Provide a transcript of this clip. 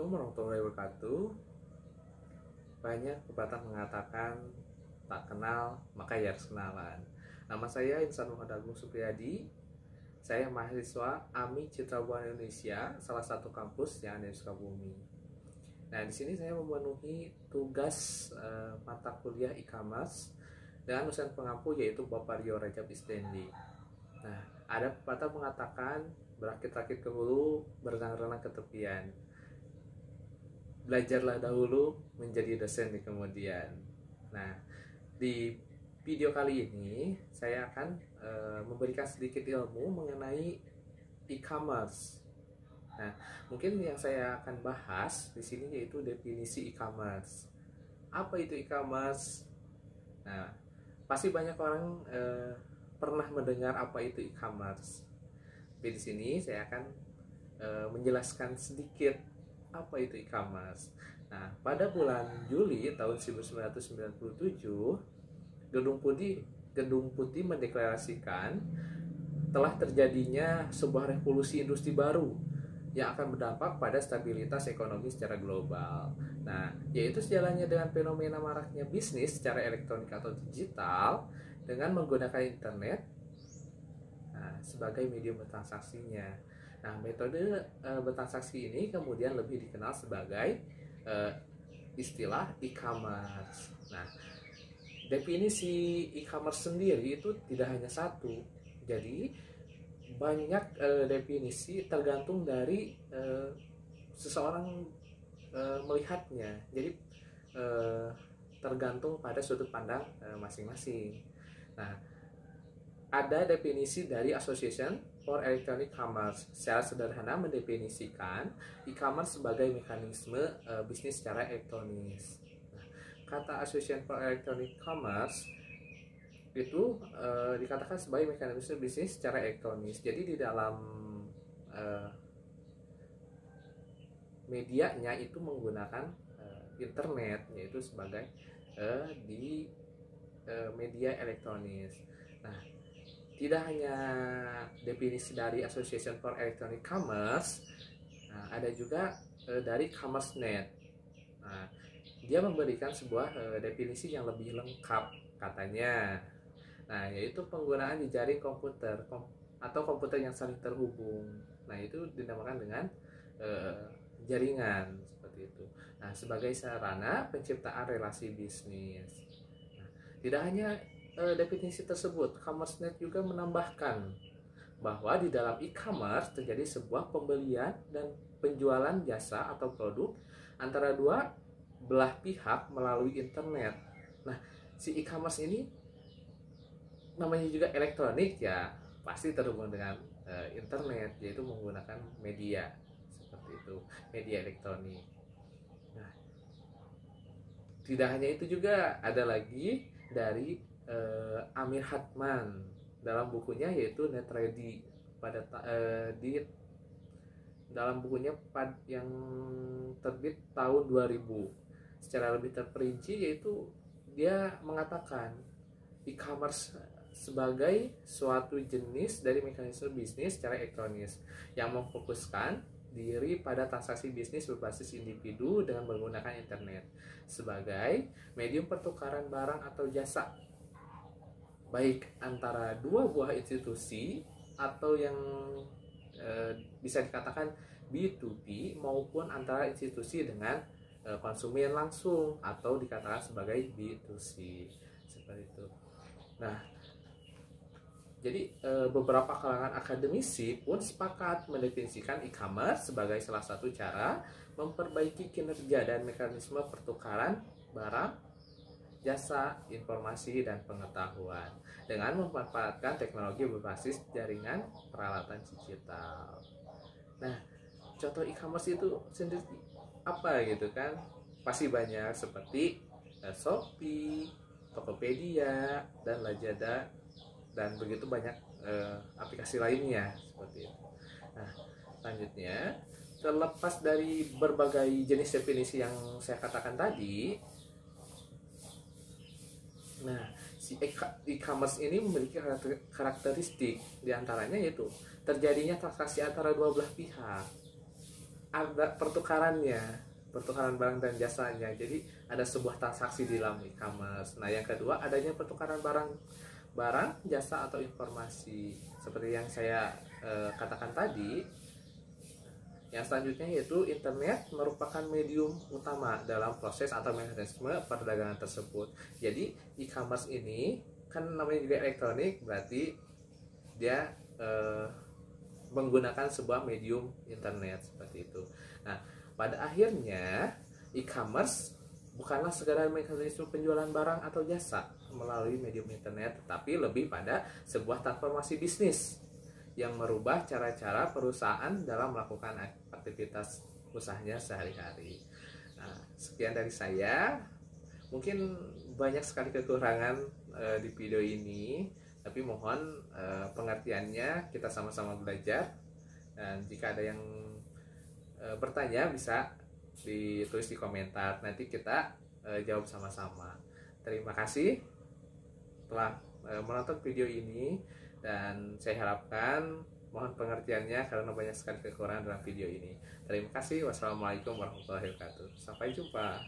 Assalamualaikum warahmatullahi wabarakatuh. Banyak pepatah mengatakan tak kenal maka ya harus kenalan. Nama saya Insan Muhammad Agung Supriyadi. Saya mahasiswa AMI Citra Buana Indonesia, salah satu kampus yang ada di Sukabumi. Nah, di sini saya memenuhi tugas mata kuliah e-commerce dengan dosen pengampu yaitu Bapak Rio Rajab Istendi. Nah, ada pepatah mengatakan berakit-rakit ke hulu, berenang-renang ke tepian. Belajarlah dahulu menjadi dosen di kemudian. Nah, di video kali ini saya akan memberikan sedikit ilmu mengenai e-commerce. Nah, mungkin yang saya akan bahas di sini yaitu definisi e-commerce. Apa itu e-commerce? Nah, pasti banyak orang pernah mendengar apa itu e-commerce. Tapi di sini saya akan menjelaskan sedikit apa itu e-commerce. Nah, pada bulan Juli tahun 1997, Gedung Putih mendeklarasikan telah terjadinya sebuah revolusi industri baru yang akan berdampak pada stabilitas ekonomi secara global. Nah, yaitu sejalannya dengan fenomena maraknya bisnis secara elektronik atau digital dengan menggunakan internet sebagai medium bertransaksinya. Nah, metode bertransaksi ini kemudian lebih dikenal sebagai istilah e-commerce. Nah, definisi e-commerce sendiri itu tidak hanya satu. Jadi, banyak definisi tergantung dari seseorang melihatnya. Jadi, tergantung pada sudut pandang masing-masing. Nah, ada definisi dari Association for Electronic Commerce. Secara sederhana mendefinisikan e-commerce sebagai mekanisme bisnis secara elektronis. Nah, kata Association for Electronic Commerce itu dikatakan sebagai mekanisme bisnis secara elektronis. Jadi di dalam medianya itu menggunakan internet, yaitu sebagai di media elektronis. Nah, tidak hanya definisi dari Association for Electronic Commerce, ada juga dari CommerceNet. Nah, dia memberikan sebuah definisi yang lebih lengkap katanya. Nah, yaitu penggunaan jejaring komputer atau komputer yang saling terhubung. Nah, itu dinamakan dengan jaringan seperti itu. Nah, sebagai sarana penciptaan relasi bisnis. Nah, tidak hanya definisi tersebut, CommerceNet juga menambahkan bahwa di dalam e-commerce terjadi sebuah pembelian dan penjualan jasa atau produk antara dua belah pihak melalui internet. Nah, si e-commerce ini namanya juga elektronik, ya pasti terhubung dengan internet, yaitu menggunakan media seperti itu, media elektronik. Nah, tidak hanya itu, juga ada lagi dari Amir Hatman dalam bukunya yaitu Net Ready di dalam bukunya yang terbit tahun 2000. Secara lebih terperinci yaitu dia mengatakan e-commerce sebagai suatu jenis dari mekanisme bisnis secara elektronis yang memfokuskan diri pada transaksi bisnis berbasis individu dengan menggunakan internet sebagai medium pertukaran barang atau jasa, baik antara dua buah institusi atau yang bisa dikatakan B2B maupun antara institusi dengan konsumen langsung atau dikatakan sebagai B2C seperti itu. Nah, jadi beberapa kalangan akademisi pun sepakat mendefinisikan e-commerce sebagai salah satu cara memperbaiki kinerja dan mekanisme pertukaran barang, jasa, informasi, dan pengetahuan dengan memanfaatkan teknologi berbasis jaringan peralatan digital. Nah, contoh e-commerce itu sendiri apa gitu kan? Pasti banyak seperti Shopee, Tokopedia, dan Lazada, dan begitu banyak aplikasi lainnya seperti itu. Nah, selanjutnya, terlepas dari berbagai jenis definisi yang saya katakan tadi, nah, si e-commerce ini memiliki karakteristik diantaranya yaitu terjadinya transaksi antara dua belah pihak. ada pertukaran barang dan jasanya. Jadi ada sebuah transaksi di dalam e-commerce. Nah, yang kedua adanya pertukaran barang, jasa atau informasi. Seperti yang saya katakan tadi, yang selanjutnya yaitu internet merupakan medium utama dalam proses atau mekanisme perdagangan tersebut. Jadi e-commerce ini kan namanya juga elektronik, berarti dia menggunakan sebuah medium internet seperti itu. Nah, pada akhirnya e-commerce bukanlah sekedar mekanisme penjualan barang atau jasa melalui medium internet, tetapi lebih pada sebuah transformasi bisnis yang merubah cara-cara perusahaan dalam melakukan aktivitas usahanya sehari-hari. Nah, sekian dari saya. Mungkin banyak sekali kekurangan di video ini, tapi mohon pengertiannya, kita sama-sama belajar. Dan jika ada yang bertanya bisa ditulis di komentar, nanti kita jawab sama-sama. Terima kasih telah menonton video ini, dan saya harapkan mohon pengertiannya karena banyak sekali kekurangan dalam video ini. Terima kasih. Wassalamualaikum warahmatullahi wabarakatuh. Sampai jumpa.